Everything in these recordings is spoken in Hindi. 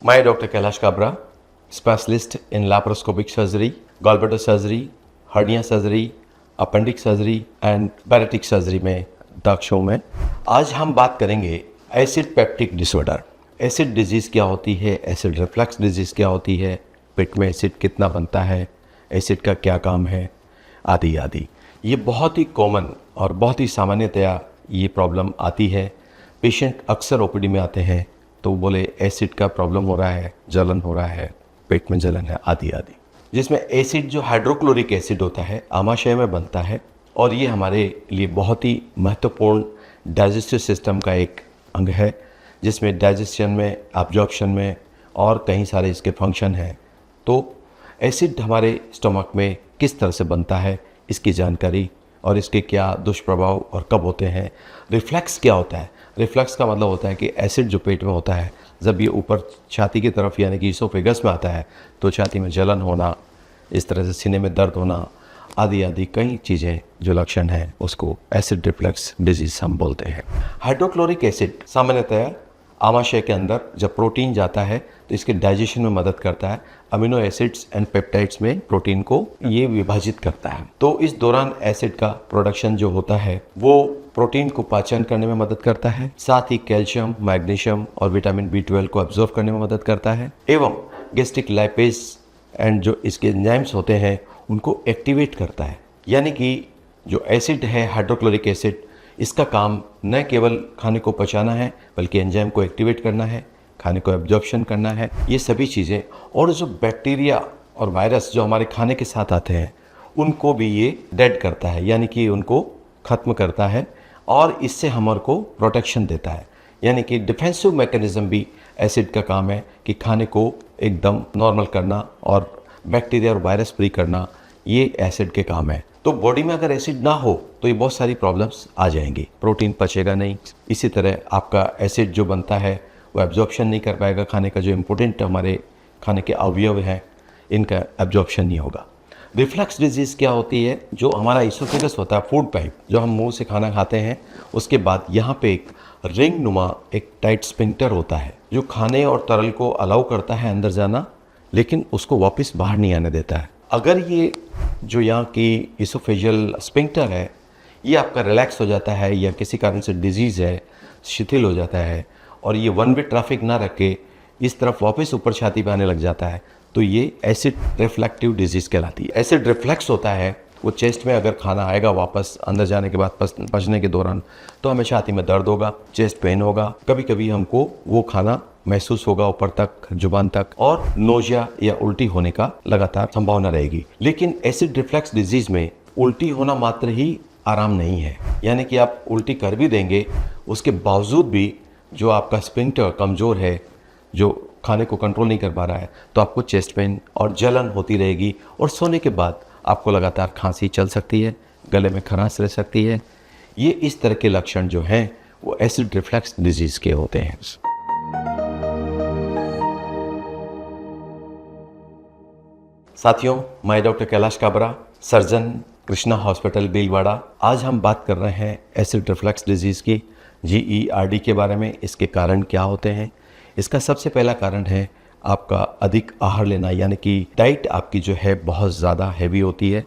मैं doctor Kailash Kabra, specialist in laparoscopic surgery, gallbladder surgery, hernia surgery, appendix surgery and bariatric surgery में टॉक शो में आज हम बात करेंगे acid peptic disorder. Acid disease क्या होती है, एसिड रिफ्लक्स डिजीज़ क्या होती है, पेट में एसिड कितना बनता है, एसिड का क्या काम है, आदि आदि। ये बहुत ही कॉमन और बहुत ही सामान्यतया ये प्रॉब्लम आती है। पेशेंट अक्सर ओपीडी में आते हैं तो बोले एसिड का प्रॉब्लम हो रहा है, जलन हो रहा है, पेट में जलन है, आदि आदि। जिसमें एसिड जो हाइड्रोक्लोरिक एसिड होता है आमाशय में बनता है और ये हमारे लिए बहुत ही महत्वपूर्ण डाइजेस्टिव सिस्टम का एक अंग है, जिसमें डाइजेशन में, एब्जॉर्प्शन में और कई सारे इसके फंक्शन हैं। तो एसिड हमारे स्टमक में किस तरह से बनता है, इसकी जानकारी और इसके क्या दुष्प्रभाव और कब होते हैं। रिफ्लक्स क्या होता है? रिफ्लक्स का मतलब होता है कि एसिड जो पेट में होता है, जब ये ऊपर छाती की तरफ यानी कि इसोफेगस में आता है तो छाती में जलन होना, इस तरह से सीने में दर्द होना, आदि आदि कई चीज़ें जो लक्षण हैं उसको एसिड रिफ्लक्स डिजीज़ हम बोलते हैं। हाइड्रोक्लोरिक एसिड सामान्यतः आमाशय के अंदर जब प्रोटीन जाता है तो इसके डाइजेशन में मदद करता है। अमीनो एसिड्स एंड पेप्टाइड्स में प्रोटीन को ये विभाजित करता है। तो इस दौरान एसिड का प्रोडक्शन जो होता है वो प्रोटीन को पाचन करने में मदद करता है, साथ ही कैल्शियम, मैग्नीशियम और विटामिन B12 को अब्जॉर्व करने में मदद करता है एवं गैस्ट्रिक लाइपेज एंड जो इसके एंजाइम्स होते हैं उनको एक्टिवेट करता है। यानी कि जो एसिड है हाइड्रोक्लोरिक एसिड, इसका काम न केवल खाने को पचाना है बल्कि एंजाइम को एक्टिवेट करना है, खाने को एब्जॉर्प्शन करना है, ये सभी चीज़ें। और जो बैक्टीरिया और वायरस जो हमारे खाने के साथ आते हैं उनको भी ये डेड करता है, यानी कि उनको ख़त्म करता है और इससे हमारे को प्रोटेक्शन देता है। यानी कि डिफेंसिव मैकेनिज़्म भी एसिड का काम है कि खाने को एकदम नॉर्मल करना और बैक्टीरिया और वायरस फ्री करना, ये एसिड के काम है। तो बॉडी में अगर एसिड ना हो तो ये बहुत सारी प्रॉब्लम्स आ जाएंगी। प्रोटीन पचेगा नहीं, इसी तरह आपका एसिड जो बनता है वो एब्जॉर्प्शन नहीं कर पाएगा, खाने का जो इम्पोर्टेंट हमारे खाने के अवयव हैं इनका एब्जॉर्प्शन नहीं होगा। रिफ्लक्स डिजीज़ क्या होती है? जो हमारा इसोफेगस होता है, फूड पाइप, जो हम मुंह से खाना खाते हैं, उसके बाद यहाँ पे एक रिंग नुमा एक टाइट स्फिंक्टर होता है जो खाने और तरल को अलाउ करता है अंदर जाना, लेकिन उसको वापस बाहर नहीं आने देता है। अगर ये जो यहाँ की इसोफेजियल स्फिंक्टर है ये आपका रिलैक्स हो जाता है या किसी कारण से डिजीज़ है, शिथिल हो जाता है और ये वन वे ट्रैफिक ना रख के इस तरफ वापस ऊपर छाती पे आने लग जाता है, तो ये एसिड रिफ्लेक्टिव डिजीज़ कहलाती है। एसिड रिफ्लेक्स होता है वो चेस्ट में अगर खाना आएगा वापस अंदर जाने के बाद पचने के दौरान तो हमें छाती में दर्द होगा, चेस्ट पेन होगा, कभी कभी हमको वो खाना महसूस होगा ऊपर तक, जुबान तक, और नोजिया या उल्टी होने का लगातार संभावना रहेगी। लेकिन एसिड रिफ्लक्स डिजीज़ में उल्टी होना मात्र ही आराम नहीं है, यानी कि आप उल्टी कर भी देंगे उसके बावजूद भी जो आपका स्फिंक्टर कमज़ोर है, जो खाने को कंट्रोल नहीं कर पा रहा है, तो आपको चेस्ट पेन और जलन होती रहेगी और सोने के बाद आपको लगातार खांसी चल सकती है, गले में खराश रह सकती है। ये इस तरह के लक्षण जो हैं वो एसिड रिफ्लक्स डिजीज़ के होते हैं। साथियों, मैं doctor Kailash Kabra, surgeon, Krishna hospital Bhilwara. आज हम बात कर रहे हैं एसिड रिफ्लक्स डिजीज़ की, GERD के बारे में। इसके कारण क्या होते हैं? इसका सबसे पहला कारण है आपका अधिक आहार लेना, यानी कि डाइट आपकी जो है बहुत ज़्यादा हैवी होती है।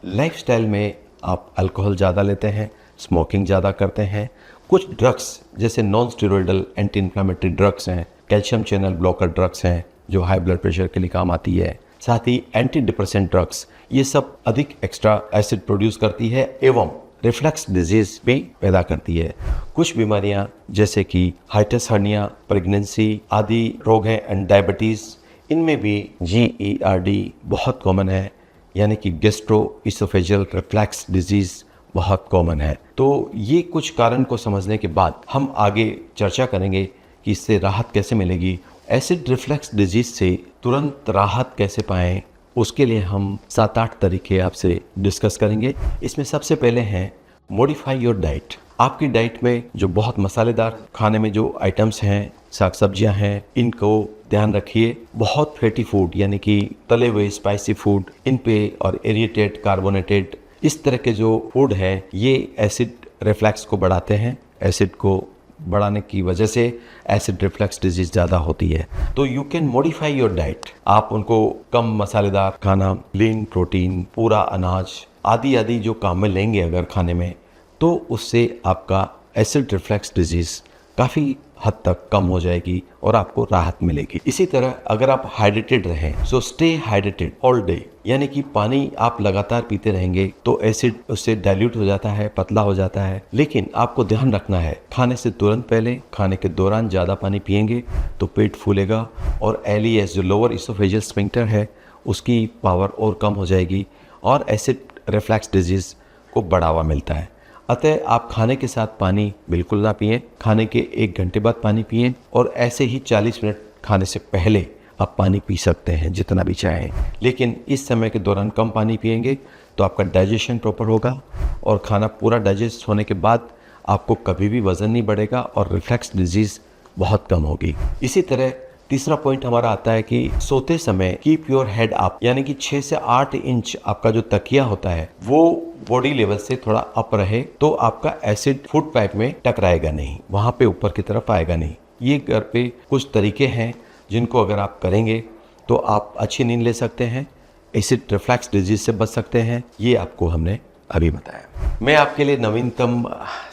लाइफस्टाइल में आप अल्कोहल ज़्यादा लेते हैं, स्मोकिंग ज़्यादा करते हैं, कुछ ड्रग्स जैसे non steroidal anti inflammatory drugs हैं, कैल्शियम चैनल ब्लॉकर ड्रग्स हैं जो हाई ब्लड प्रेशर के लिए काम आती है, साथ ही एंटी डिप्रेसेंट ड्रग्स, ये सब अधिक एक्स्ट्रा एसिड प्रोड्यूस करती है एवं रिफ्लक्स डिजीज़ भी पैदा करती है। कुछ बीमारियां जैसे कि हाइटस हर्निया, प्रेगनेंसी आदि रोग हैं एंड डायबिटीज़, इनमें भी GERD बहुत कॉमन है, यानी कि गैस्ट्रो इसोफेजियल रिफ्लक्स डिजीज़ बहुत कॉमन है। तो ये कुछ कारण को समझने के बाद हम आगे चर्चा करेंगे कि इससे राहत कैसे मिलेगी। एसिड रिफ्लक्स डिजीज़ से तुरंत राहत कैसे पाएँ, उसके लिए हम 7-8 तरीके आपसे डिस्कस करेंगे। इसमें सबसे पहले हैं मॉडिफाई योर डाइट। आपकी डाइट में जो बहुत मसालेदार खाने में जो आइटम्स हैं, साग सब्जियां हैं, इनको ध्यान रखिए। बहुत फैटी फूड यानी कि तले हुए स्पाइसी फूड, इन पे और एरिएटेड, कार्बोनेटेड, इस तरह के जो फूड है ये एसिड रिफ्लक्स को बढ़ाते हैं, एसिड को बढ़ाने की वजह से एसिड रिफ्लक्स डिजीज ज़्यादा होती है। तो you can modify your diet. आप उनको कम मसालेदार खाना, लीन प्रोटीन, पूरा अनाज आदि आदि जो काम में लेंगे अगर खाने में, तो उससे आपका एसिड रिफ्लक्स डिजीज काफ़ी हद तक कम हो जाएगी और आपको राहत मिलेगी। इसी तरह अगर आप हाइड्रेटेड रहें, so stay hydrated all day, यानी कि पानी आप लगातार पीते रहेंगे तो एसिड उससे डाइल्यूट हो जाता है, पतला हो जाता है। लेकिन आपको ध्यान रखना है, खाने से तुरंत पहले, खाने के दौरान ज़्यादा पानी पिएंगे तो पेट फूलेगा और LES जो लोअर इसोफेजियल स्फिंक्टर है उसकी पावर और कम हो जाएगी और एसिड रिफ्लक्स डिजीज को बढ़ावा मिलता है। अतः आप खाने के साथ पानी बिल्कुल ना पिएं, खाने के 1 घंटे बाद पानी पिएं और ऐसे ही 40 मिनट खाने से पहले आप पानी पी सकते हैं जितना भी चाहें। लेकिन इस समय के दौरान कम पानी पिएंगे तो आपका डाइजेशन प्रॉपर होगा और खाना पूरा डाइजेस्ट होने के बाद आपको कभी भी वज़न नहीं बढ़ेगा और रिफ्लक्स डिजीज़ बहुत कम होगी। इसी तरह तीसरा पॉइंट हमारा आता है कि सोते समय कीप योर हेड अप, यानी कि 6 से 8 इंच आपका जो तकिया होता है वो बॉडी लेवल से थोड़ा अप रहे तो आपका एसिड फूड पाइप में टकराएगा नहीं, वहाँ पे ऊपर की तरफ आएगा नहीं। ये घर पे कुछ तरीके हैं जिनको अगर आप करेंगे तो आप अच्छी नींद ले सकते हैं, एसिड रिफ्लक्स डिजीज से बच सकते हैं। ये आपको हमने अभी बताया। मैं आपके लिए नवीनतम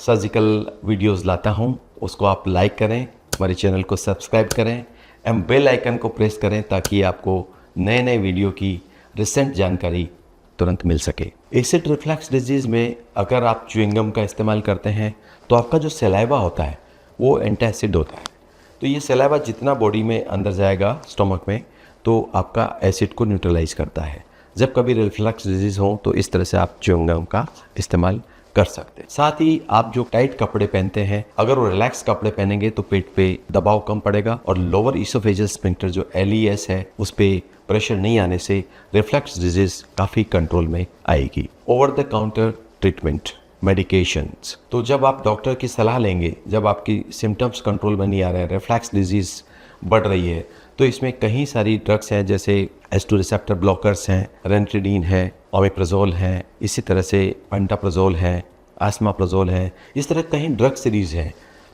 सर्जिकल वीडियोस लाता हूँ, उसको आप लाइक करें, हमारे चैनल को सब्सक्राइब करें एंड बेल आइकन को प्रेस करें ताकि आपको नए नए वीडियो की रिसेंट जानकारी तुरंत मिल सके। एसिड रिफ्लक्स डिजीज़ में अगर आप च्युइंगम का इस्तेमाल करते हैं तो आपका जो सलाइवा होता है वो एंटासिड होता है। तो ये सलाइवा जितना बॉडी में अंदर जाएगा स्टमक में तो आपका एसिड को न्यूट्रलाइज करता है। जब कभी रिफ्लक्स डिजीज़ हो तो इस तरह से आप च्युइंगम का इस्तेमाल कर सकते हैं। साथ ही आप जो टाइट कपड़े पहनते हैं, अगर वो रिलैक्स कपड़े पहनेंगे तो पेट पे दबाव कम पड़ेगा और लोअर इसोफेजियल स्फिंक्टर जो LES है उस पे प्रेशर नहीं आने से रिफ्लक्स डिजीज काफ़ी कंट्रोल में आएगी। Over the counter treatment medications, तो जब आप डॉक्टर की सलाह लेंगे, जब आपकी सिम्टम्स कंट्रोल में नहीं आ रहे हैं, रिफ्लक्स डिजीज बढ़ रही है, तो इसमें कई सारी ड्रग्स हैं जैसे S2 रिसेप्टर ब्लॉकर्स हैं, रेंट्रिडीन है, ओमेप्राजोल हैं, इसी तरह से पेंटाप्राजोल है, आस्माप्राजोल है। इस तरह कई ड्रग सीरीज़ हैं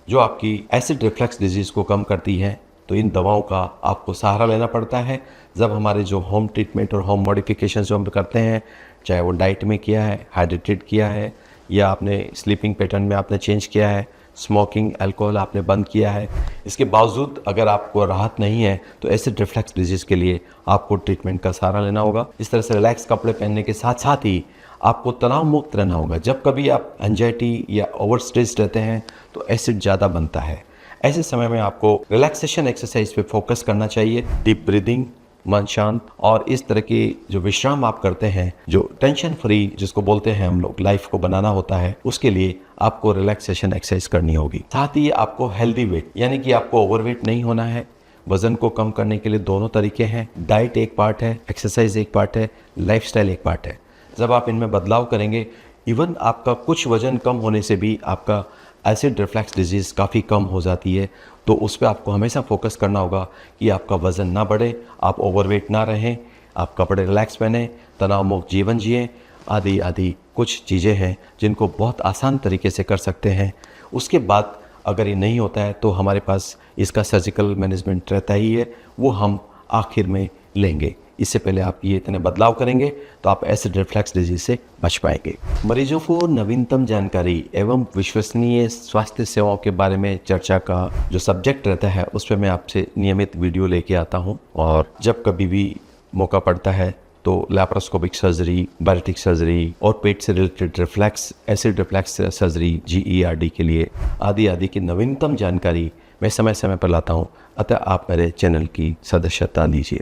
जो आपकी एसिड रिफ्लक्स डिजीज़ को कम करती हैं। तो इन दवाओं का आपको सहारा लेना पड़ता है जब हमारे जो होम ट्रीटमेंट और होम मॉडिफिकेशन जो हम करते हैं, चाहे वो डाइट में किया है, हाइड्रेटेड किया है, या आपने स्लीपिंग पैटर्न में आपने चेंज किया है, स्मोकिंग, अल्कोहल आपने बंद किया है, इसके बावजूद अगर आपको राहत नहीं है तो एसिड रिफ्लक्स डिजीज़ के लिए आपको ट्रीटमेंट का सहारा लेना होगा। इस तरह से रिलैक्स कपड़े पहनने के साथ साथ ही आपको तनाव मुक्त रहना होगा। जब कभी आप एंजाइटी या ओवर स्ट्रेस रहते हैं तो एसिड ज़्यादा बनता है। ऐसे समय में आपको रिलैक्सेशन एक्सरसाइज पे फोकस करना चाहिए, डीप ब्रीदिंग, मन शांत, और इस तरह के जो विश्राम आप करते हैं, जो टेंशन फ्री जिसको बोलते हैं हम लोग, लाइफ को बनाना होता है, उसके लिए आपको रिलैक्सेशन एक्सरसाइज करनी होगी। साथ ही आपको हेल्दी वेट, यानी कि आपको ओवरवेट नहीं होना है। वजन को कम करने के लिए दोनों तरीके हैं, डाइट एक पार्ट है, एक्सरसाइज एक पार्ट है, लाइफस्टाइल एक पार्ट है। जब आप इनमें बदलाव करेंगे, इवन आपका कुछ वजन कम होने से भी आपका एसिड रिफ्लक्स डिजीज़ काफ़ी कम हो जाती है। तो उस पर आपको हमेशा फोकस करना होगा कि आपका वज़न ना बढ़े, आप ओवरवेट ना रहें, आप कपड़े रिलैक्स पहने, तनाव मुक्त जीवन जिएं, आदि आदि कुछ चीज़ें हैं जिनको बहुत आसान तरीके से कर सकते हैं। उसके बाद अगर ये नहीं होता है तो हमारे पास इसका सर्जिकल मैनेजमेंट रहता ही है, वो हम आखिर में लेंगे। इससे पहले आप ये इतने बदलाव करेंगे तो आप एसिड रिफ्लक्स डिजीज से बच पाएंगे। मरीजों को नवीनतम जानकारी एवं विश्वसनीय स्वास्थ्य सेवाओं के बारे में चर्चा का जो सब्जेक्ट रहता है उस पर मैं आपसे नियमित वीडियो लेके आता हूँ, और जब कभी भी मौका पड़ता है तो लैप्रोस्कोपिक सर्जरी, बैरेटिक सर्जरी और पेट से related reflux, acid reflux surgery, GERD के लिए आदि आदि की नवीनतम जानकारी मैं समय समय पर लाता हूँ। अतः आप मेरे चैनल की सदस्यता लीजिए।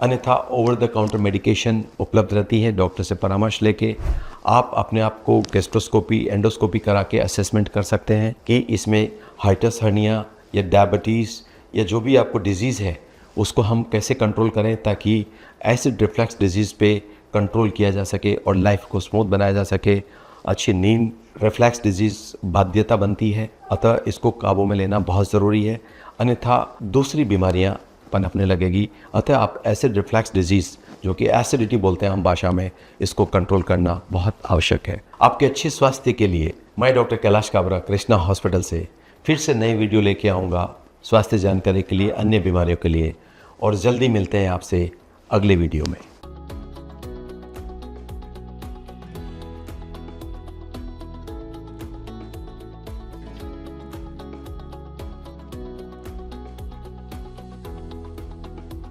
अन्यथा ओवर द काउंटर मेडिकेशन उपलब्ध रहती है, डॉक्टर से परामर्श लेके आप अपने आप को गैस्ट्रोस्कोपी, एंडोस्कोपी करा के असेसमेंट कर सकते हैं कि इसमें हाइटस हर्निया या डायबिटीज़ या जो भी आपको डिजीज़ है उसको हम कैसे कंट्रोल करें ताकि एसिड रिफ्लक्स डिजीज़ पे कंट्रोल किया जा सके और लाइफ को स्मूथ बनाया जा सके। अच्छी नींद रिफ्लक्स डिजीज़ बाध्यता बनती है, अतः इसको काबू में लेना बहुत ज़रूरी है, अन्यथा दूसरी बीमारियां पनपने लगेगी। अतः आप एसिड रिफ्लक्स डिजीज़, जो कि एसिडिटी बोलते हैं हम भाषा में, इसको कंट्रोल करना बहुत आवश्यक है। आपके अच्छे स्वास्थ्य के लिए मैं डॉक्टर कैलाश काबरा कृष्णा हॉस्पिटल से फिर से नई वीडियो लेके आऊँगा स्वास्थ्य जानकारी के लिए, अन्य बीमारियों के लिए। और जल्दी मिलते हैं आपसे अगले वीडियो में।